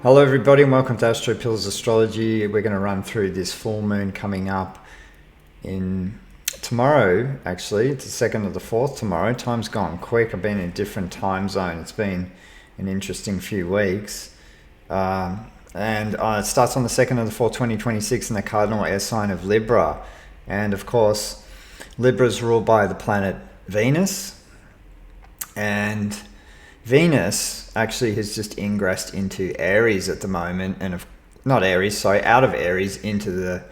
Hello everybody and welcome to Astrology. We're going to run through this full moon coming up in tomorrow. Actually, it's the 2nd of the 4th tomorrow. Time's gone quick. I've been in a different time zone. It's been an interesting few weeks. And it starts on the 2nd of the 4th, 2026 in the cardinal air sign of Libra. And of course, Libra is ruled by the planet Venus. And Venus actually has just ingressed into Aries at the moment, and out of Aries into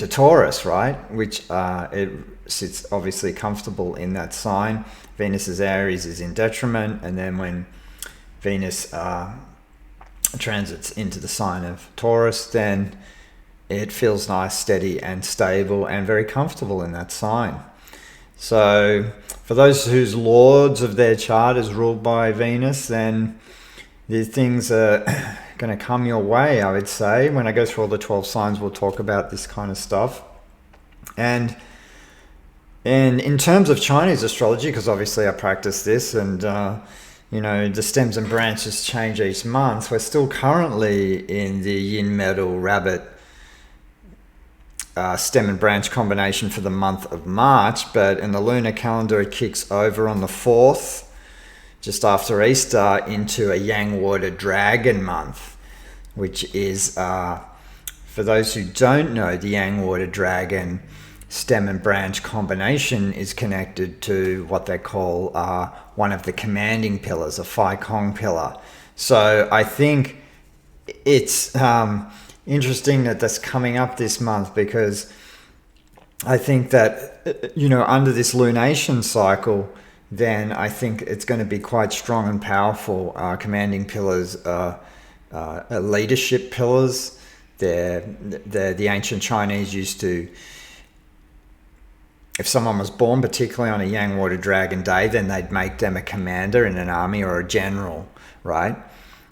Taurus, right? Which it sits obviously comfortable in that sign. Venus's Aries is in detriment, and then when Venus transits into the sign of Taurus, then it feels nice, steady, and stable, and very comfortable in that sign. So for those whose lords of their chart is ruled by Venus, then these things are going to come your way, I would say. When I go through all the 12 signs, we'll talk about this kind of stuff. And in terms of Chinese astrology, because obviously I practice this, and the stems and branches change each month, we're still currently in the yin metal rabbit stem and branch combination for the month of March, but in the lunar calendar it kicks over on the 4th, just after Easter, into a yang water dragon month, which is, for those who don't know, the yang water dragon stem and branch combination is connected to what they call one of the commanding pillars, a Phi Kong pillar. So I think it's interesting that that's coming up this month, because I think that, under this lunation cycle, then I think it's going to be quite strong and powerful. Commanding pillars are leadership pillars. The ancient Chinese used to, if someone was born particularly on a Yang Water Dragon day, then they'd make them a commander in an army or a general, right?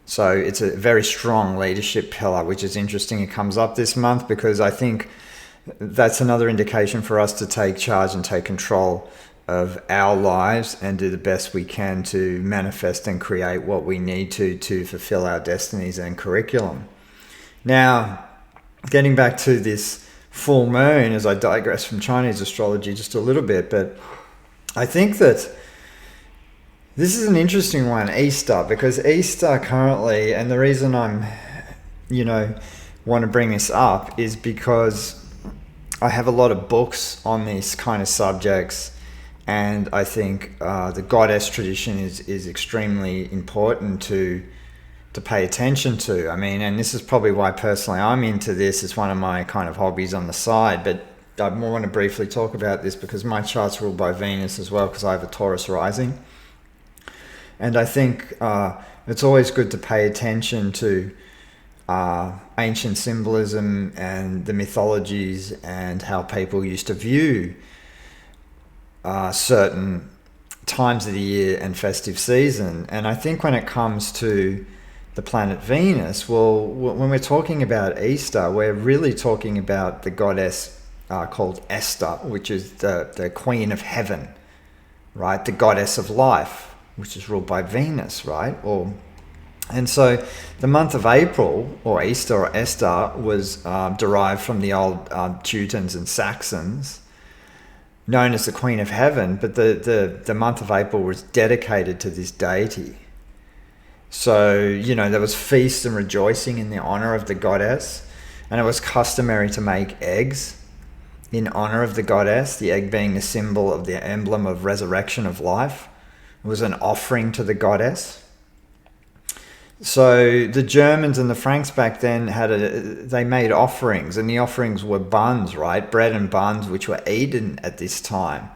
So it's a very strong leadership pillar, which is interesting. It comes up this month because I think that's another indication for us to take charge and take control of our lives and do the best we can to manifest and create what we need to fulfill our destinies and curriculum. Now, getting back to this full moon, as I digress from Chinese astrology just a little bit, but I think that this is an interesting one, Eastre, because Eastre currently, and the reason I'm, want to bring this up is because I have a lot of books on these kind of subjects, and I think the goddess tradition is extremely important to pay attention to. I mean, and this is probably why personally I'm into this. It's one of my kind of hobbies on the side, but I want to briefly talk about this because my chart's ruled by Venus as well, because I have a Taurus rising. And I think it's always good to pay attention to ancient symbolism and the mythologies and how people used to view certain times of the year and festive season. And I think when it comes to the planet Venus, well, when we're talking about Eastre, we're really talking about the goddess called Esther, which is the queen of heaven, right? The goddess of life, which is ruled by Venus, right? And so the month of April, or Easter or Esther, was derived from the old Teutons and Saxons, known as the Queen of Heaven, but the month of April was dedicated to this deity. So, there was feast and rejoicing in the honor of the goddess, and it was customary to make eggs in honor of the goddess, the egg being the symbol of the emblem of resurrection of life. It was an offering to the goddess. So the Germans and the Franks back then they made offerings, and the offerings were buns, right? Bread and buns, which were eaten at this time.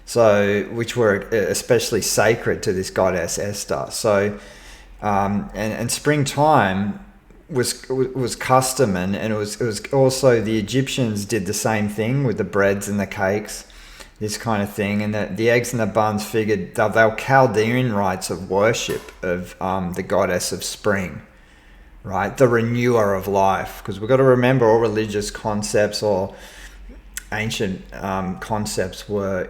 So, which were especially sacred to this goddess Esther. So, and springtime was custom, and it was also the Egyptians did the same thing with the breads and the cakes, this kind of thing, and the eggs and the buns figured they were Chaldean rites of worship of the goddess of spring, right? The renewer of life, because we've got to remember all religious concepts or ancient concepts were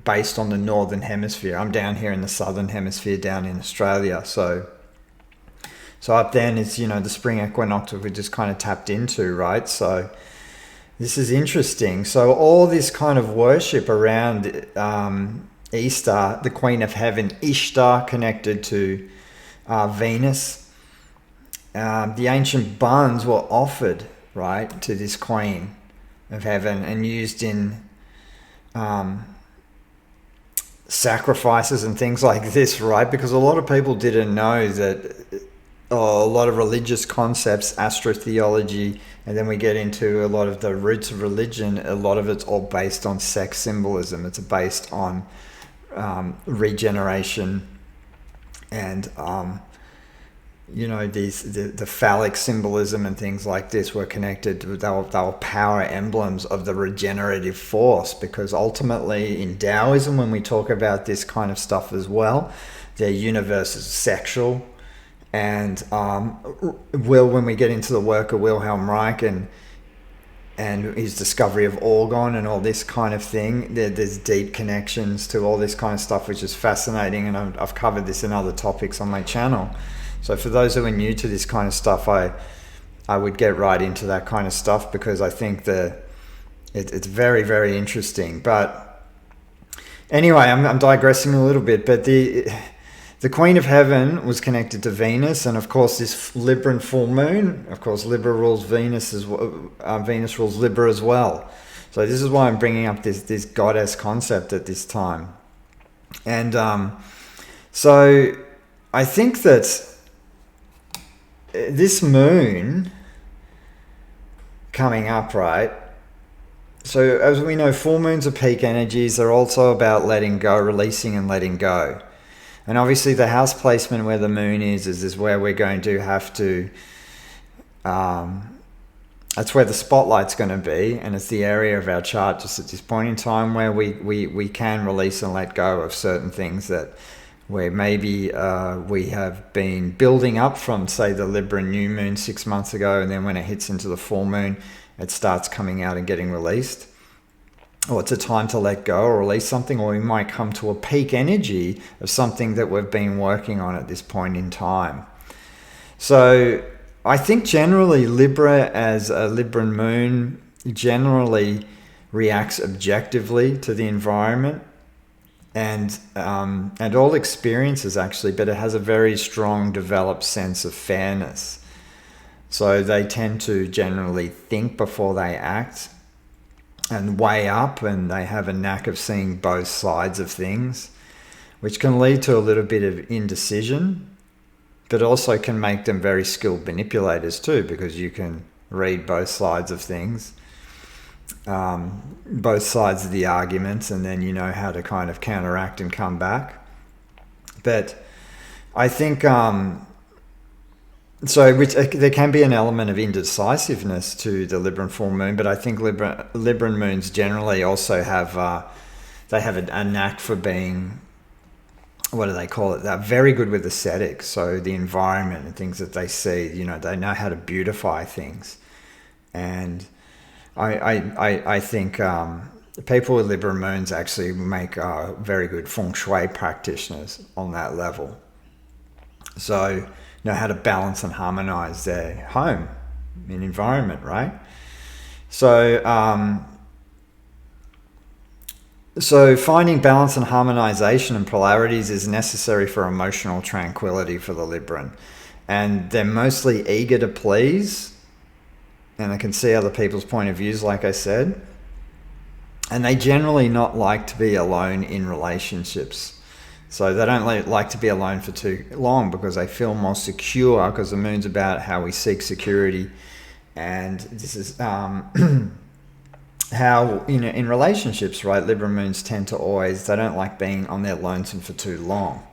based on the northern hemisphere. I'm down here in the southern hemisphere, down in Australia, so So up then is, the spring equinox we just kind of tapped into, right? So this is interesting. So all this kind of worship around Eastre, the Queen of Heaven, Eastre, connected to Venus. The ancient buns were offered, right, to this Queen of Heaven and used in sacrifices and things like this, right? Because a lot of people didn't know that a lot of religious concepts, astrotheology, and then we get into a lot of the roots of religion. A lot of it's all based on sex symbolism. It's based on regeneration and the phallic symbolism and things like this were connected to, they were power emblems of the regenerative force, because ultimately in Taoism, when we talk about this kind of stuff as well, their universe is sexual. And when we get into the work of Wilhelm Reich and his discovery of orgone and all this kind of thing, there's deep connections to all this kind of stuff, which is fascinating, and I've covered this in other topics on my channel. So for those who are new to this kind of stuff, I would get right into that kind of stuff, because I think that it's very, very interesting. But anyway, I'm digressing a little bit, but the Queen of Heaven was connected to Venus, and of course this Libran full moon, of course Libra rules Venus as well, Venus rules Libra as well. So this is why I'm bringing up this goddess concept at this time. And so I think that this moon coming up, right? So as we know, full moons are peak energies. They're also about letting go, releasing and letting go. And obviously the house placement where the moon is where we're going to have to, that's where the spotlight's going to be. And it's the area of our chart just at this point in time where we can release and let go of certain things that where maybe we have been building up from, say, the Libra new moon 6 months ago. And then when it hits into the full moon, it starts coming out and getting released. Or it's a time to let go or release something, or we might come to a peak energy of something that we've been working on at this point in time. So I think generally Libra, as a Libran moon, generally reacts objectively to the environment and all experiences actually, but it has a very strong developed sense of fairness. So they tend to generally think before they act and weigh up, and they have a knack of seeing both sides of things, which can lead to a little bit of indecision, but also can make them very skilled manipulators too, because you can read both sides of things, both sides of the arguments, and then you know how to kind of counteract and come back. But I think there can be an element of indecisiveness to the Libran full moon, but I think Libran moons generally also have a knack for being, what do they call it? They're very good with aesthetics. So the environment and things that they see, they know how to beautify things. And I think people with Libran moons actually make very good feng shui practitioners on that level. So know how to balance and harmonize their home and environment, right? So finding balance and harmonization and polarities is necessary for emotional tranquility for the Libran. And they're mostly eager to please, and they can see other people's point of views, like I said. And they generally not like to be alone in relationships. So they don't like to be alone for too long, because they feel more secure, because the moon's about how we seek security. And this is how, in relationships, right, Libra moons tend to always, they don't like being on their lonesome for too long.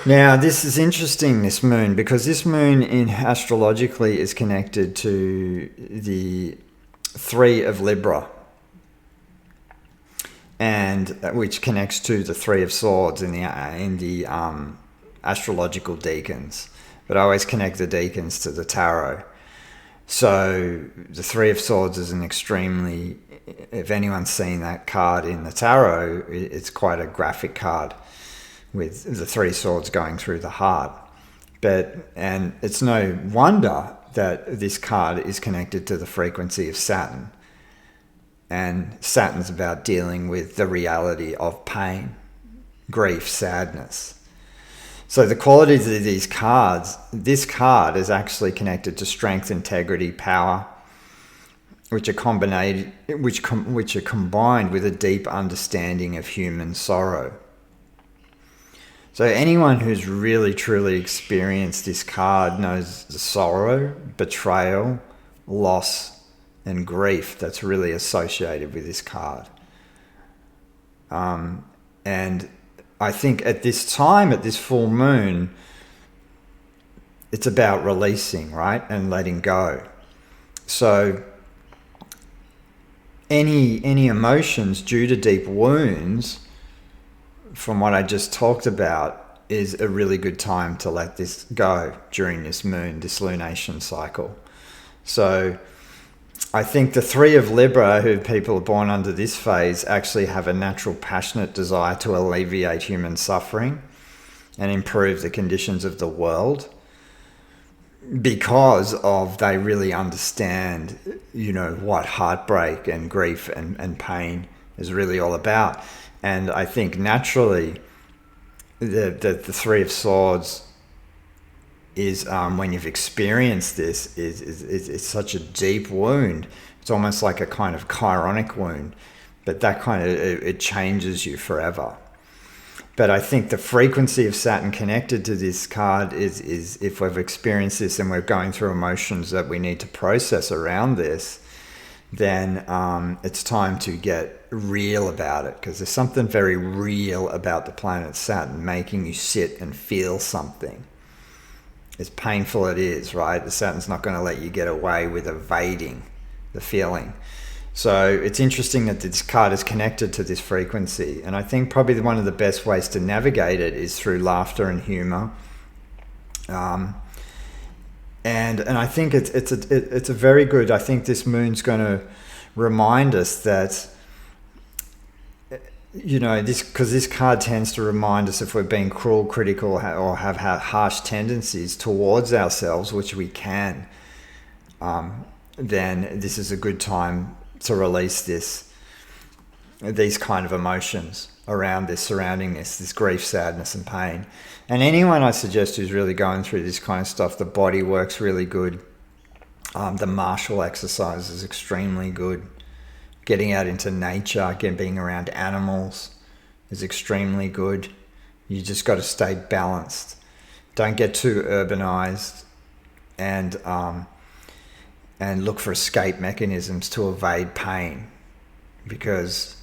Now, this is interesting, this moon, because this moon astrologically is connected to the 3 of Libra, and which connects to the 3 of Swords in the astrological decans. But I always connect the decans to the tarot. So the 3 of Swords is an extremely, if anyone's seen that card in the tarot, it's quite a graphic card with the 3 swords going through the heart. And it's no wonder that this card is connected to the frequency of Saturn. And Saturn's about dealing with the reality of pain, grief, sadness. So the qualities of these cards, this card is actually connected to strength, integrity, power, which are combined with a deep understanding of human sorrow. So anyone who's really truly experienced this card knows the sorrow, betrayal, loss, and grief that's really associated with this card. And I think at this time, at this full moon, it's about releasing, right? And letting go. So any emotions due to deep wounds, from what I just talked about, is a really good time to let this go during this moon, this lunation cycle. So I think the 3 of Libra, who people are born under this phase, actually have a natural passionate desire to alleviate human suffering and improve the conditions of the world, because of they really understand, what heartbreak and grief and pain is really all about. And I think naturally the 3 of Swords is, when you've experienced this, is such a deep wound. It's almost like a kind of chironic wound, but that kind of, it changes you forever. But I think the frequency of Saturn connected to this card is if we've experienced this and we're going through emotions that we need to process around this, then it's time to get real about it, because there's something very real about the planet Saturn making you sit and feel something. As painful it is, right? The Saturn's not going to let you get away with evading the feeling. So it's interesting that this card is connected to this frequency. And I think probably one of the best ways to navigate it is through laughter and humor. And I think it's a very good, I think this moon's going to remind us that, because this card tends to remind us if we're being cruel, critical, or have harsh tendencies towards ourselves, which we can, then this is a good time to release these kind of emotions around this, surrounding this grief, sadness, and pain. And anyone I suggest who's really going through this kind of stuff, the body works really good. The martial exercise is extremely good. Getting out into nature, being around animals is extremely good. You just got to stay balanced. Don't get too urbanized, and look for escape mechanisms to evade pain, because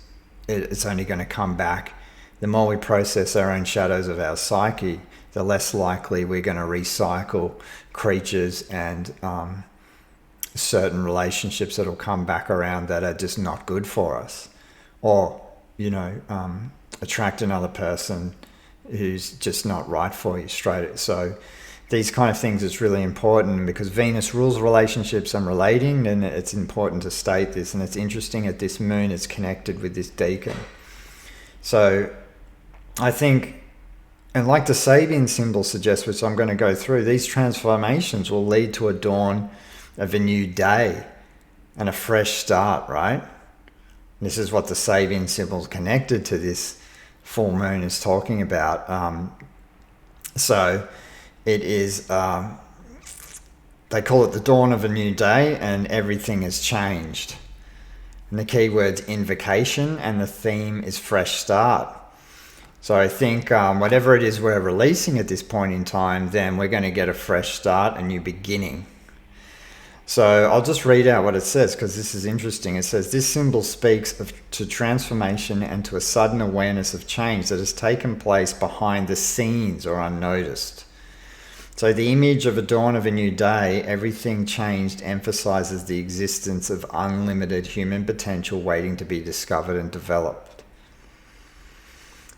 it's only going to come back. The more we process our own shadows of our psyche, the less likely we're going to recycle creatures and certain relationships that'll come back around that are just not good for us, or attract another person who's just not right for you straight. So these kind of things is really important, because Venus rules relationships and relating, and it's important to state this. And it's interesting, at this moon it's connected with this deacon. So I think, and like the Sabian symbol suggests, which I'm going to go through, these transformations will lead to a dawn of a new day and a fresh start, right? This is what the Sabian symbol connected to this full moon is talking about. So it is, they call it the dawn of a new day, and everything has changed. And the key word's invocation, and the theme is fresh start. So I think whatever it is we're releasing at this point in time, then we're going to get a fresh start, a new beginning. So I'll just read out what it says, because this is interesting. It says, this symbol speaks to transformation and to a sudden awareness of change that has taken place behind the scenes or unnoticed. So the image of a dawn of a new day, everything changed, emphasizes the existence of unlimited human potential waiting to be discovered and developed.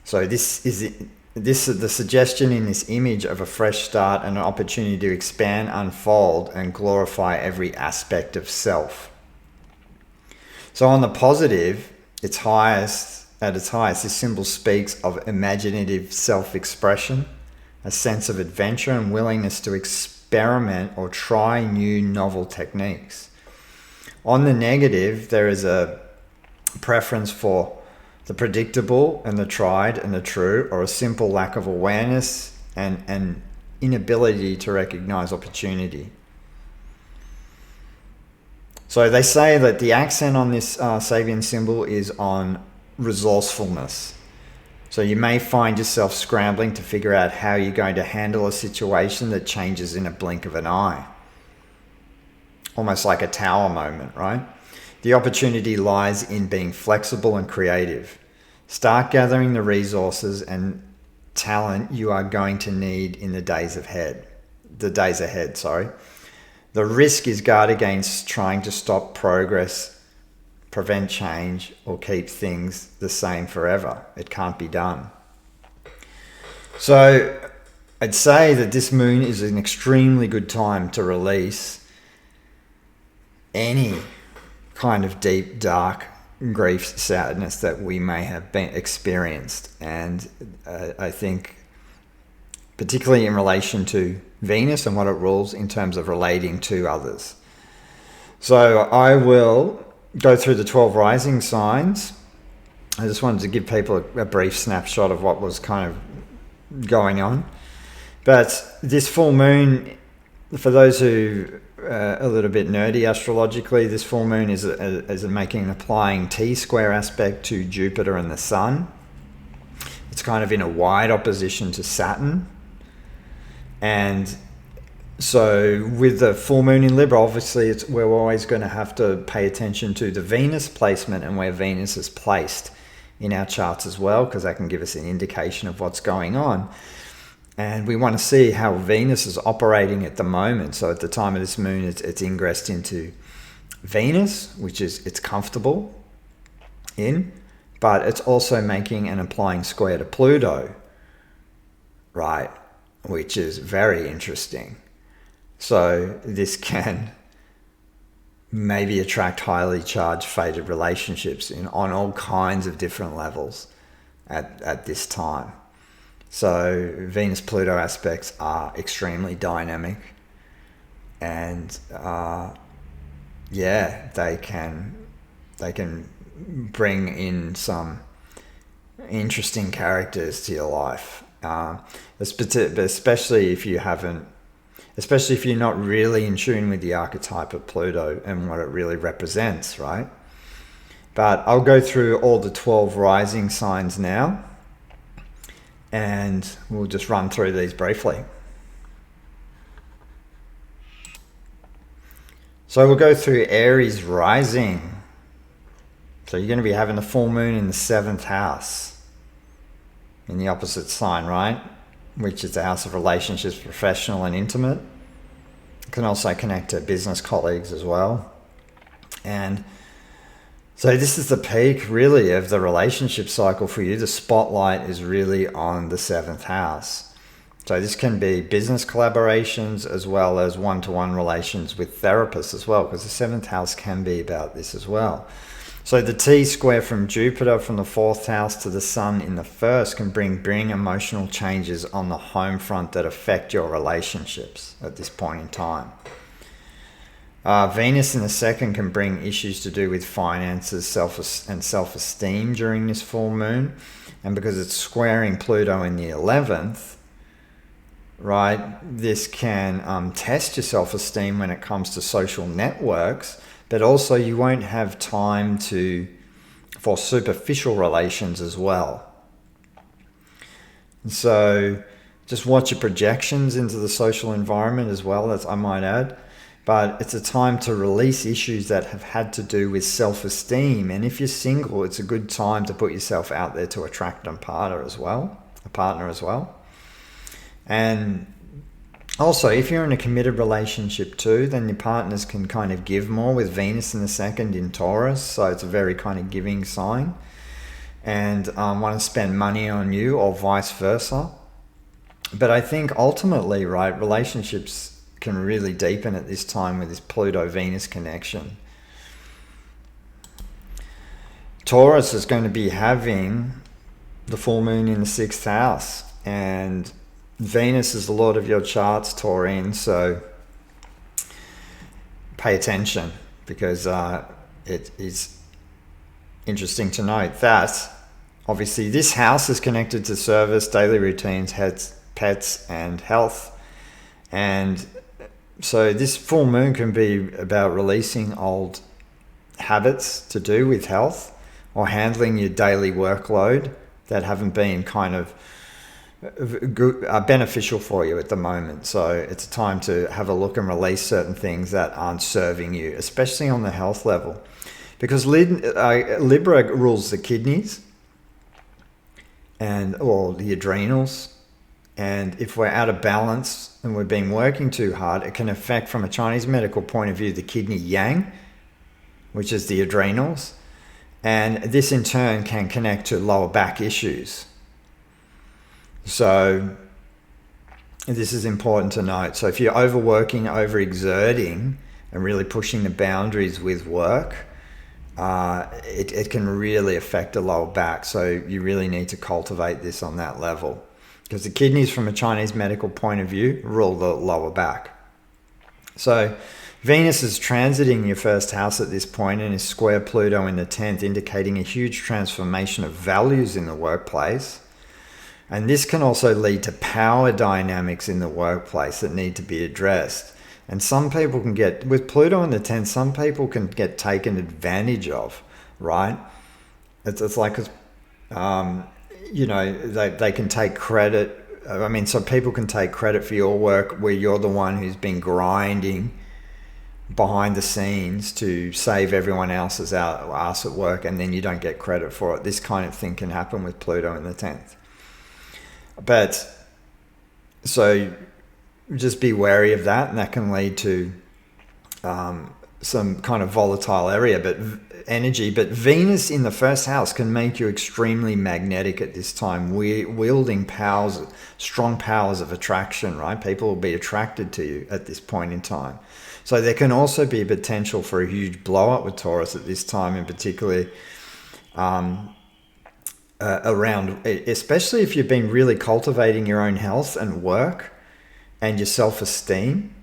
So this is the suggestion in this image of a fresh start and an opportunity to expand, unfold, and glorify every aspect of self. So on the positive, at its highest, this symbol speaks of imaginative self-expression a sense of adventure and willingness to experiment or try new novel techniques. On the negative, there is a preference for the predictable and the tried and the true, or a simple lack of awareness and inability to recognize opportunity. So they say that the accent on this Sabian symbol is on resourcefulness. So you may find yourself scrambling to figure out how you're going to handle a situation that changes in a blink of an eye. Almost like a tower moment, right? The opportunity lies in being flexible and creative. Start gathering the resources and talent you are going to need in the days ahead. The risk is guard against trying to stop progress, prevent change, or keep things the same forever. It can't be done. So I'd say that this moon is an extremely good time to release any kind of deep, dark grief, sadness that we may have been experienced. And I think particularly in relation to Venus and what it rules in terms of relating to others. So I will go through the 12 rising signs. I just wanted to give people a brief snapshot of what was kind of going on. But this full moon, for those who are a little bit nerdy astrologically, this full moon is making an applying T-square aspect to Jupiter and the Sun. It's kind of in a wide opposition to Saturn. And so with the full moon in Libra, obviously we're always going to have to pay attention to the Venus placement and where Venus is placed in our charts as well, because that can give us an indication of what's going on. And we want to see how Venus is operating at the moment. So at the time of this moon, it's ingressed into Venus, which is it's comfortable in, but it's also making an applying square to Pluto, right? Which is very interesting. So this can maybe attract highly charged, fated relationships on all kinds of different levels at this time. So Venus-Pluto aspects are extremely dynamic, and they can bring in some interesting characters to your life. Especially if you're not really in tune with the archetype of Pluto and what it really represents, right? But I'll go through all the 12 rising signs now, and we'll just run through these briefly. So we'll go through Aries rising. So you're going to be having the full moon in the 7th house, in the opposite sign, right? Which is the house of relationships, professional and intimate. It can also connect to business colleagues as well. And so this is the peak really of the relationship cycle for you. The spotlight is really on the 7th house. So this can be business collaborations as well as one-to-one relations with therapists as well, because the 7th house can be about this as well. So the T-square from Jupiter from the 4th house to the Sun in the 1st can bring emotional changes on the home front that affect your relationships at this point in time. Venus in the 2nd can bring issues to do with finances, self-esteem during this full moon. And because it's squaring Pluto in the 11th, right, this can test your self-esteem when it comes to social networks, but also you won't have time for superficial relations as well. So just watch your projections into the social environment as well, as I might add. But it's a time to release issues that have had to do with self-esteem. And if you're single, it's a good time to put yourself out there to attract a partner as well. And also, if you're in a committed relationship too, then your partners can kind of give more with Venus in the 2nd in Taurus. So it's a very kind of giving sign. And want to spend money on you or vice versa. But I think ultimately, right, relationships can really deepen at this time with this Pluto-Venus connection. Taurus is going to be having the full moon in the 6th house, and Venus is the lord of your charts, Taurine, so pay attention, because it is interesting to note that obviously this house is connected to service, daily routines, pets, and health. And so this full moon can be about releasing old habits to do with health, or handling your daily workload that haven't been kind of beneficial for you at the moment. So it's a time to have a look and release certain things that aren't serving you, especially on the health level, because Libra rules the kidneys or the adrenals. And if we're out of balance and we've been working too hard, it can affect, from a Chinese medical point of view, the kidney yang, which is the adrenals. And this in turn can connect to lower back issues. So this is important to note. So if you're overworking, overexerting, and really pushing the boundaries with work, it can really affect the lower back. So you really need to cultivate this on that level, because the kidneys, from a Chinese medical point of view, rule the lower back. So Venus is transiting your first house at this point and is square Pluto in the 10th, indicating a huge transformation of values in the workplace. And this can also lead to power dynamics in the workplace that need to be addressed. And some people can get, with Pluto in the 10th, some people can get taken advantage of, right? It's like, they can take credit. I mean, so people can take credit for your work where you're the one who's been grinding behind the scenes to save everyone else's ass at work, and then you don't get credit for it. This kind of thing can happen with Pluto in the 10th. But so just be wary of that, and that can lead to some kind of volatile energy. But Venus in the first house can make you extremely magnetic at this time, wielding strong powers of attraction, right? People will be attracted to you at this point in time. So there can also be a potential for a huge blow up with Taurus at this time, in particular around, especially if you've been really cultivating your own health and work and your self-esteem,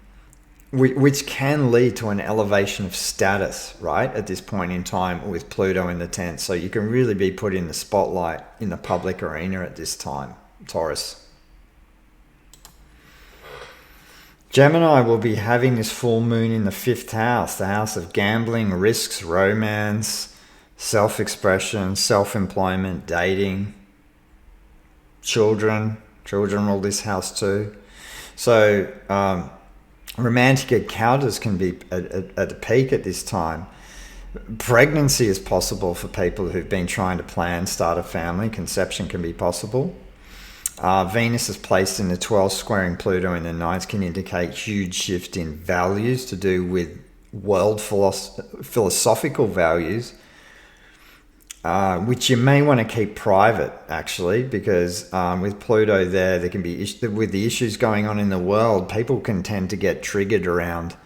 which can lead to an elevation of status, right, at this point in time with Pluto in the 10th. So you can really be put in the spotlight in the public arena at this time, Taurus. Gemini will be having this full moon in the 5th house, the house of gambling, risks, romance, self-expression, self-employment, dating, children rule this house too. So romantic encounters can be at a peak at this time. Pregnancy is possible for people who've been trying to start a family. Conception can be possible. Venus is placed in the 12th, squaring Pluto in the 9th, can indicate huge shift in values to do with world philosophical values, which you may want to keep private, actually, because with Pluto there can be, with the issues going on in the world, people can tend to get triggered around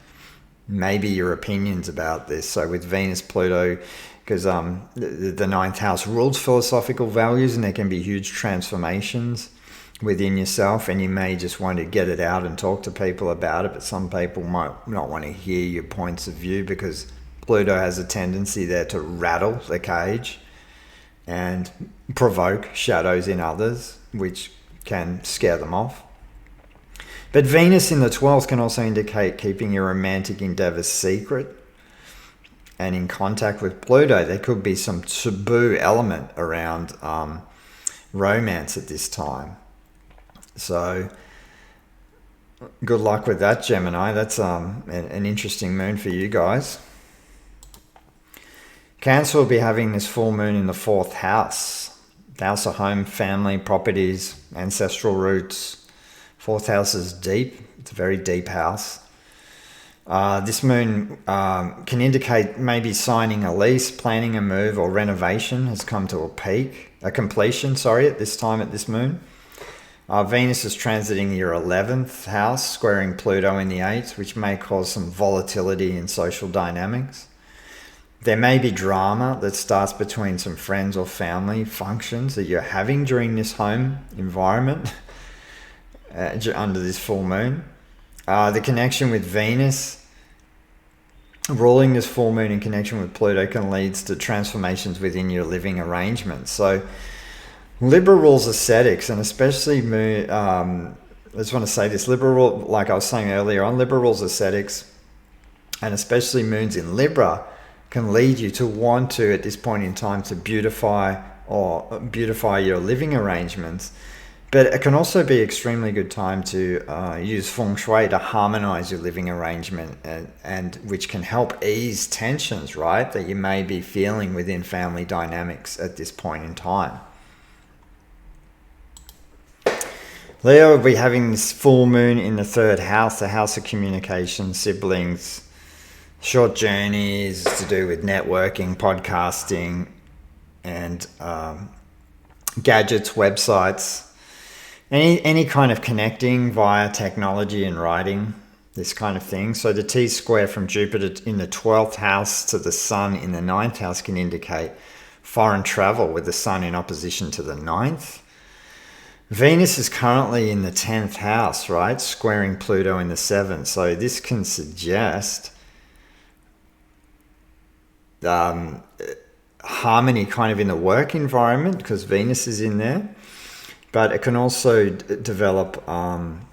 maybe your opinions about this. So with Venus, Pluto, because the 9th house rules philosophical values, and there can be huge transformations within yourself, and you may just want to get it out and talk to people about it, but some people might not want to hear your points of view, because Pluto has a tendency there to rattle the cage and provoke shadows in others, which can scare them off. But Venus in the 12th can also indicate keeping your romantic endeavors secret. And in contact with Pluto, there could be some taboo element around romance at this time. So good luck with that, Gemini. That's an interesting moon for you guys. Cancer will be having this full moon in the 4th house. The house of home, family, properties, ancestral roots. 4th house is deep. It's a very deep house. This moon can indicate maybe signing a lease, planning a move, or renovation has come to a completion, at this time at this moon. Venus is transiting your 11th house, squaring Pluto in the 8th, which may cause some volatility in social dynamics. There may be drama that starts between some friends or family functions that you're having during this home environment. under this full moon. The connection with Venus ruling this full moon in connection with Pluto can lead to transformations within your living arrangements. So Libra rules ascetics, and especially moon, I just want to say this, Libra rule, like I was saying earlier on, Libra rules ascetics, and especially moons in Libra can lead you to want to, at this point in time, to beautify your living arrangements. But it can also be extremely good time to use feng shui to harmonize your living arrangement, and which can help ease tensions, right, that you may be feeling within family dynamics at this point in time. Leo will be having this full moon in the third house, the house of communication, siblings, short journeys to do with networking, podcasting, and gadgets, websites. Any kind of connecting via technology and writing, this kind of thing. So the T-square from Jupiter in the 12th house to the Sun in the 9th house can indicate foreign travel, with the Sun in opposition to the 9th. Venus is currently in the 10th house, right, squaring Pluto in the 7th. So this can suggest harmony kind of in the work environment, because Venus is in there. But it can also develop along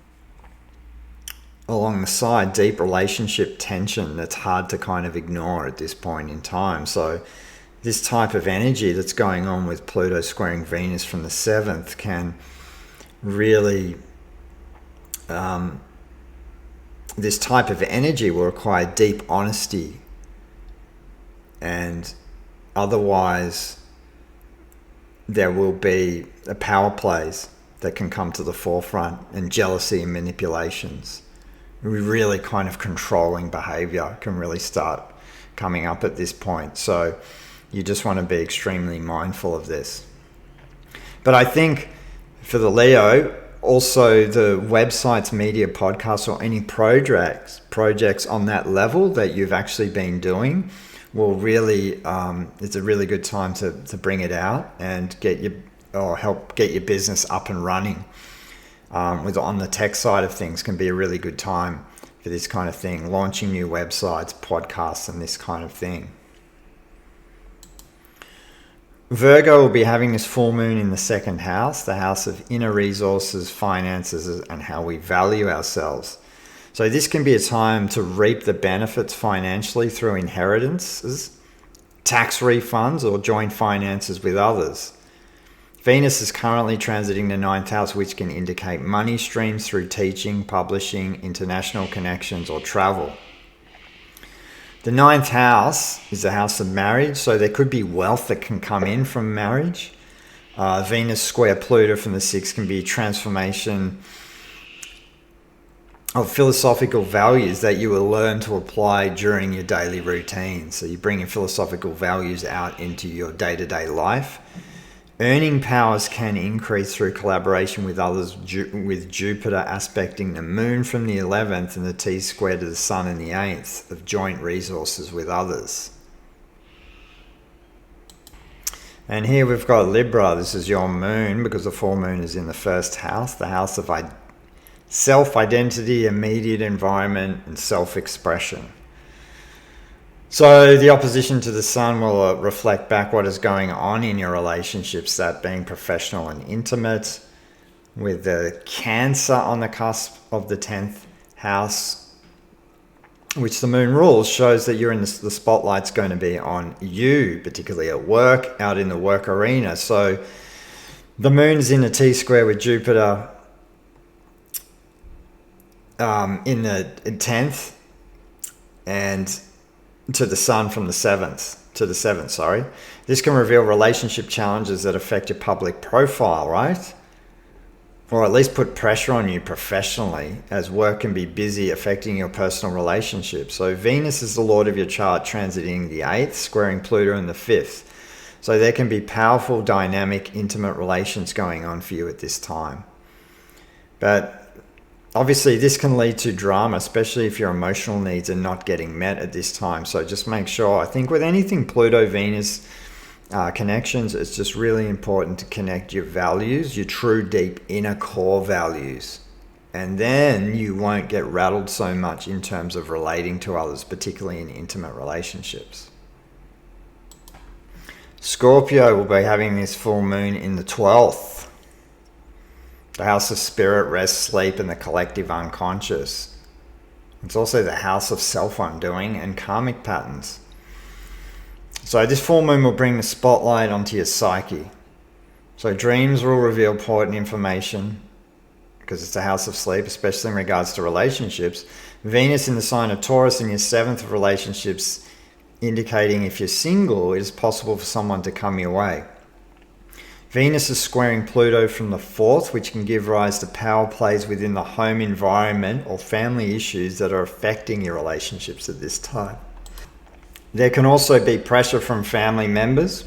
the side deep relationship tension that's hard to kind of ignore at this point in time. So this type of energy that's going on with Pluto squaring Venus from the 7th can really, this type of energy will require deep honesty, and otherwise there will be power plays that can come to the forefront, and jealousy and manipulations. Really kind of controlling behavior can really start coming up at this point. So you just want to be extremely mindful of this. But I think for the Leo, also the websites, media, podcasts, or any projects on that level that you've actually been doing will really, it's a really good time to bring it out and help get your business up and running. On the tech side of things can be a really good time for this kind of thing, launching new websites, podcasts, and this kind of thing. Virgo will be having this full moon in the 2nd house, the house of inner resources, finances, and how we value ourselves. So this can be a time to reap the benefits financially through inheritances, tax refunds, or joint finances with others. Venus is currently transiting the 9th house, which can indicate money streams through teaching, publishing, international connections, or travel. The 9th house is the house of marriage, so there could be wealth that can come in from marriage. Venus square Pluto from the 6th can be transformation of philosophical values that you will learn to apply during your daily routine. So you bring your philosophical values out into your day-to-day life. Earning powers can increase through collaboration with others, with Jupiter aspecting the moon from the 11th and the T-square to the Sun in the 8th, of joint resources with others. And here we've got Libra. This is your moon, because the full moon is in the 1st house, the house of self-identity, immediate environment, and self-expression. So the opposition to the Sun will reflect back what is going on in your relationships, that being professional and intimate, with the Cancer on the cusp of the 10th house, which the moon rules, shows that you're in the spotlight's going to be on you, particularly at work, out in the work arena. So the moon's in a T-square with Jupiter in the 10th, and to the Sun from the 7th, sorry. This can reveal relationship challenges that affect your public profile, right? Or at least put pressure on you professionally, as work can be busy, affecting your personal relationships. So Venus is the lord of your chart, transiting the 8th, squaring Pluto in the 5th. So there can be powerful, dynamic, intimate relations going on for you at this time. But obviously, this can lead to drama, especially if your emotional needs are not getting met at this time. So just make sure, I think with anything Pluto-Venus connections, it's just really important to connect your values, your true, deep, inner core values And then you won't get rattled so much in terms of relating to others, particularly in intimate relationships. Scorpio will be having this full moon in the 12th. The house of spirit, rest, sleep, and the collective unconscious. It's also the house of self-undoing and karmic patterns. So this full moon will bring the spotlight onto your psyche. So dreams will reveal important information, because it's the house of sleep, especially in regards to relationships. Venus in the sign of Taurus in your 7th of relationships, indicating if you're single, it is possible for someone to come your way. Venus is squaring Pluto from the 4th, which can give rise to power plays within the home environment or family issues that are affecting your relationships at this time. There can also be pressure from family members,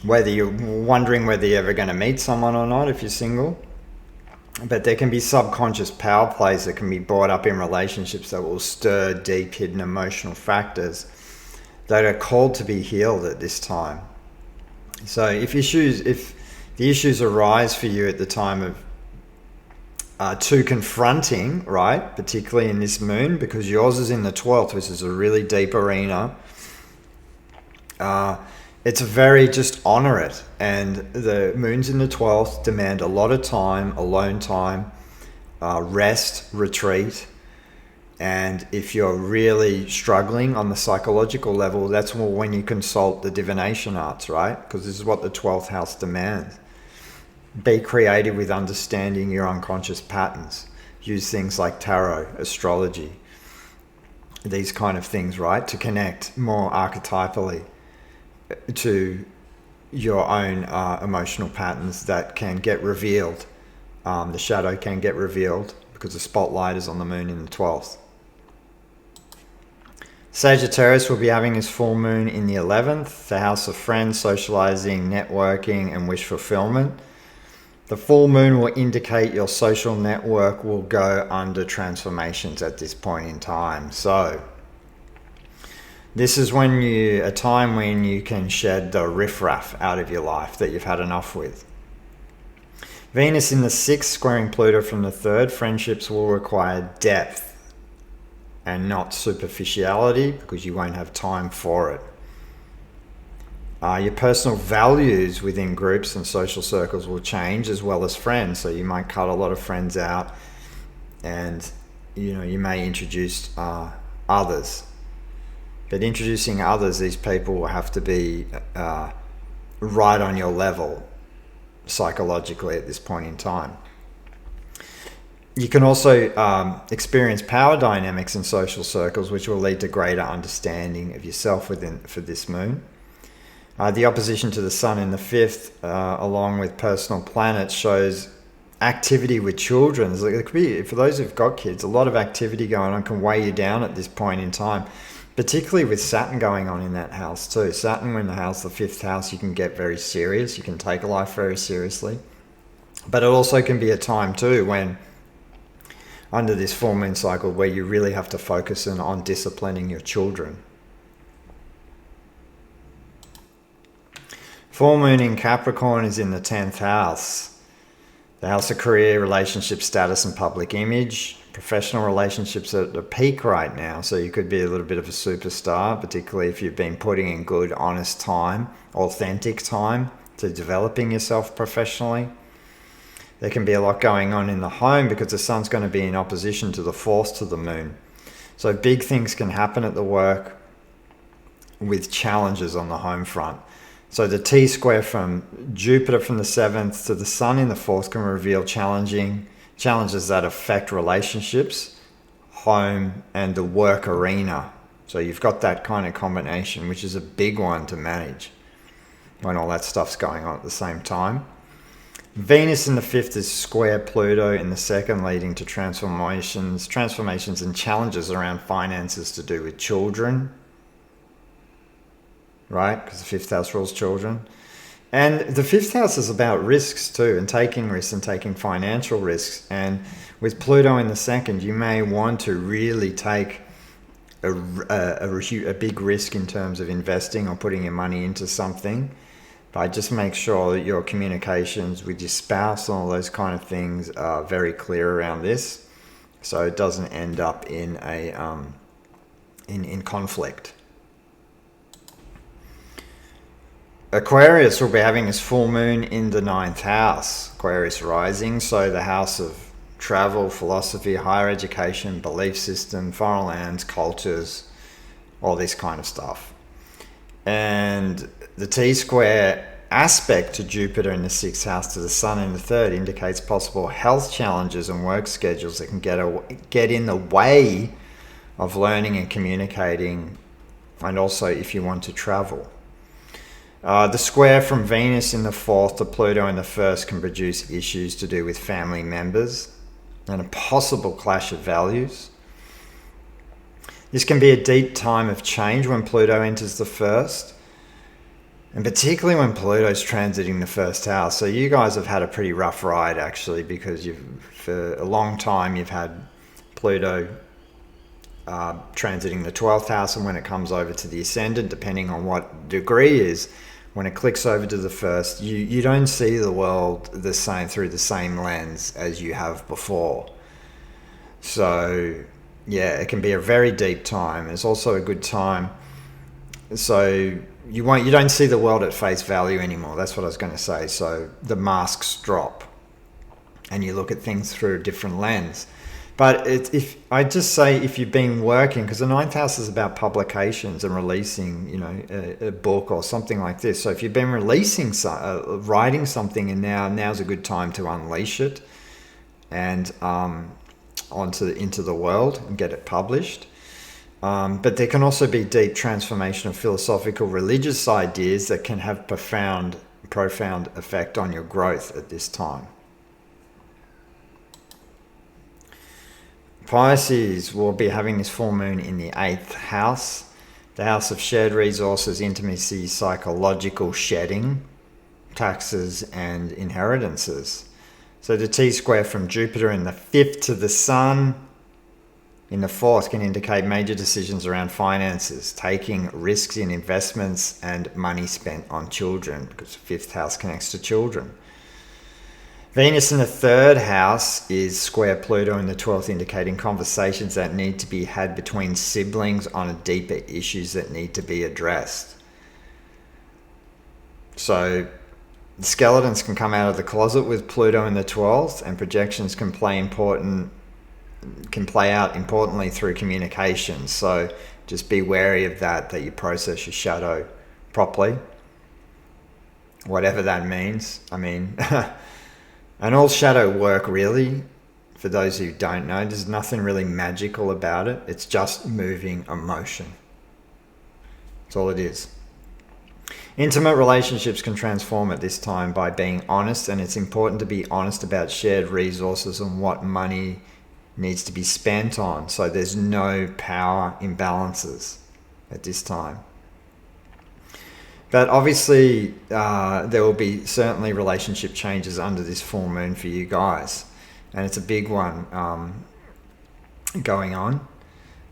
whether you're wondering whether you're ever going to meet someone or not if you're single. But there can be subconscious power plays that can be brought up in relationships that will stir deep hidden emotional factors that are called to be healed at this time. So if the issues arise for you at the time of too confronting, right, particularly in this moon, because yours is in the 12th, which is a really deep arena, it's very, just honor it. And the moons in the 12th demand a lot of time, alone time, rest, retreat. And if you're really struggling on the psychological level, that's when you consult the divination arts, right? Because this is what the 12th house demands. Be creative with understanding your unconscious patterns. Use things like tarot, astrology, these kind of things, right? To connect more archetypally to your own emotional patterns that can get revealed. The shadow can get revealed because the spotlight is on the moon in the 12th. Sagittarius will be having his full moon in the 11th, the house of friends, socializing, networking, and wish fulfillment. The full moon will indicate your social network will go under transformations at this point in time. So this is a time when you can shed the riffraff out of your life that you've had enough with. Venus in the 6th, squaring Pluto from the 3rd, friendships will require depth and not superficiality because you won't have time for it. Your personal values within groups and social circles will change, as well as friends. So you might cut a lot of friends out, and you may introduce others. But introducing others, these people will have to be right on your level psychologically at this point in time. You can also experience power dynamics in social circles, which will lead to greater understanding of yourself for this moon. The opposition to the sun in the 5th, along with personal planets, shows activity with children. It could be, for those who've got kids, a lot of activity going on can weigh you down at this point in time, particularly with Saturn going on in that house too. Saturn in the house, the 5th house, you can get very serious. You can take life very seriously. But it also can be a time too when, under this full moon cycle, where you really have to focus on disciplining your children. Full moon in Capricorn is in the 10th house. The house of career, relationship status, and public image. Professional relationships are at a peak right now, so you could be a little bit of a superstar, particularly if you've been putting in good, honest time, authentic time to developing yourself professionally. There can be a lot going on in the home because the sun's going to be in opposition to the 4th to the moon. So big things can happen at the work with challenges on the home front. So the T-square from Jupiter from the 7th to the sun in the 4th can reveal challenges that affect relationships, home, and the work arena. So you've got that kind of combination, which is a big one to manage when all that stuff's going on at the same time. Venus in the 5th is square Pluto in the 2nd, leading to transformations and challenges around finances to do with children, right? Because the 5th house rules children. And the 5th house is about risks too, and taking risks and taking financial risks. And with Pluto in the 2nd, you may want to really take a big risk in terms of investing or putting your money into something. But just make sure that your communications with your spouse and all those kind of things are very clear around this, so it doesn't end up in a in conflict. Aquarius will be having its full moon in the 9th house, Aquarius rising, so the house of travel, philosophy, higher education, belief system, foreign lands, cultures, all this kind of stuff. And the T-square aspect to Jupiter in the 6th house to the Sun in the 3rd indicates possible health challenges and work schedules that can get in the way of learning and communicating, and also if you want to travel. The square from Venus in the 4th to Pluto in the 1st can produce issues to do with family members and a possible clash of values. This can be a deep time of change when Pluto enters the 1st, and particularly when Pluto's transiting the 1st house. So you guys have had a pretty rough ride, actually, because for a long time you've had Pluto transiting the 12th house, and when it comes over to the ascendant, depending on what degree is, when it clicks over to the 1st, you don't see the world the same through the same lens as you have before. So yeah, it can be a very deep time. It's also a good time, so you don't see the world at face value anymore. That's what I was going to say. So the masks drop and you look at things through a different lens. But if you've been working, because the 9th house is about publications and releasing, a book or something like this. So if you've been writing something, and now's a good time to unleash it and into the world and get it published. But there can also be deep transformation of philosophical, religious ideas that can have profound effect on your growth at this time. Pisces will be having this full moon in the 8th house, the house of shared resources, intimacy, psychological shedding, taxes, and inheritances. So the T-square from Jupiter in the 5th to the Sun in the 4th can indicate major decisions around finances, taking risks in investments, and money spent on children, because the 5th house connects to children. Venus in the 3rd house is square Pluto in the 12th, indicating conversations that need to be had between siblings on deeper issues that need to be addressed. So skeletons can come out of the closet with Pluto in the 12th, and projections can play out importantly through communication. So just be wary of that you process your shadow properly, whatever that means. And all shadow work, really, for those who don't know, there's nothing really magical about it. It's just moving emotion. That's all it is. Intimate relationships can transform at this time by being honest, and it's important to be honest about shared resources and what money needs to be spent on, so there's no power imbalances at this time. But obviously, there will be certainly relationship changes under this full moon for you guys. And it's a big one going on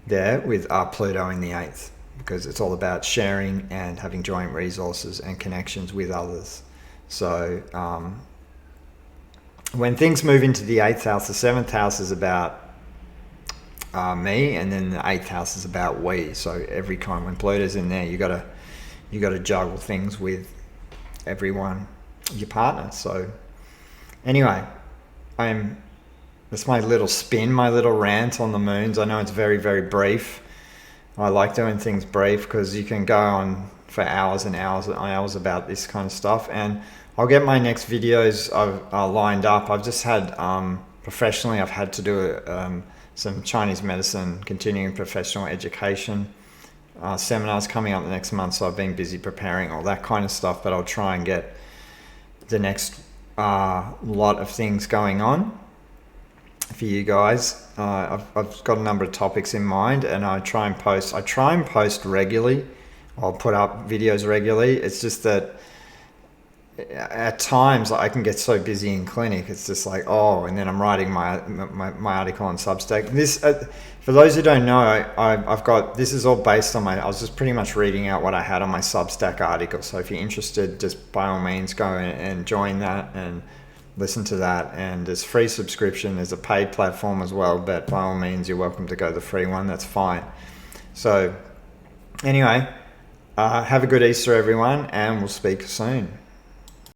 there with Pluto in the 8th, because it's all about sharing and having joint resources and connections with others. So when things move into the 8th house, the 7th house is about me, and then the 8th house is about we. So every time when Pluto's in there, you got to juggle things with everyone, your partner. So anyway, that's my little spin, my little rant on the moons. I know it's very, very brief. I like doing things brief because you can go on for hours and hours and hours about this kind of stuff. And I'll get my next videos lined up. I've just had, professionally, I've had to do some Chinese medicine, continuing professional education seminars coming up the next month, so I've been busy preparing all that kind of stuff, but I'll try and get the next lot of things going on for you guys. I've got a number of topics in mind, and I try and post regularly. I'll put up videos regularly. It's just that at times I can get so busy in clinic, it's just like, oh, and then I'm writing my article on Substack. This, for those who don't know, I've got, this is all based on I was just pretty much reading out what I had on my Substack article. So if you're interested, just by all means go and join that and listen to that. And there's free subscription, there's a paid platform as well, but by all means you're welcome to go the free one, that's fine. So anyway, have a good Easter everyone, and we'll speak soon.